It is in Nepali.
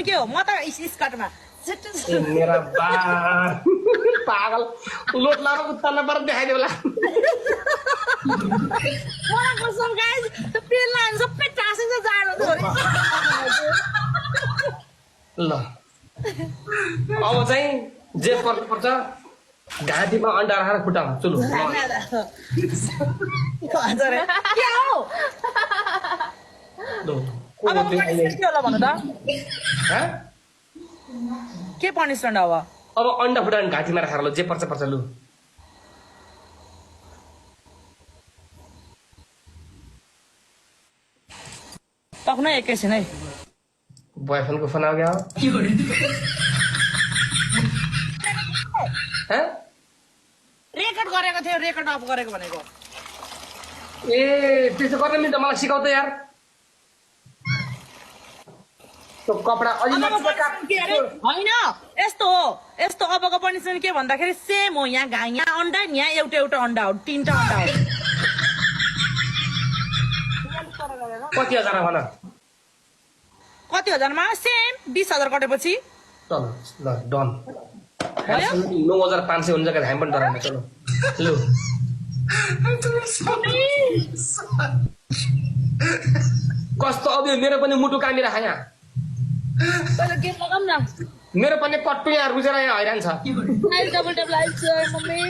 के हो म त स्कर्टमा मेरा बा पागल लोट लाएर उत्तान पर देखाइदियो होला मलाई कसम गाइस त्यो पेन लाइन सबै टाँसेको छ जाडो ल अब चाहिँ जे पर्छ घाँटीमा अन्डा राखेर खुट्टा चुलु हजुर के हो अब पनिसमेन्ट के होला भन्नु त के पनिसमेन्ट अब अब अन्डा फुटाएर घाँटीमा राखेर ल जे पर्छ लु तक्न एकैछिन है बॉयफ्रेंड को फोन आ गया हैं रेकर्ड गरेको थियो रेकर्ड अफ गरेको भनेको ए त्यसो गर्न मिल्छ मलाई सिकाउ त यार त्यो कपडा अलि होइन यस्तो हो यस्तो अबको पनिसमेन्ट के भन्दाखेरि सेम हो यहाँ अन्डा यहाँ एउटा अन्डा हो 3टा अन्डा हो कति हजार भन कति हजारमा सेम 20,000 कटेपछि चल ल डन 9,500 हुन्छ कि हामी पनि डराउन चलो लु कस्तो अब मेरो पनि मुटु कामिरहेको यहाँ पहिला गेम लगाऊँ न मेरो पनि कट्टु यहाँ रुचेर यहाँ हैरान छ डबल डबल आइछ मम्मी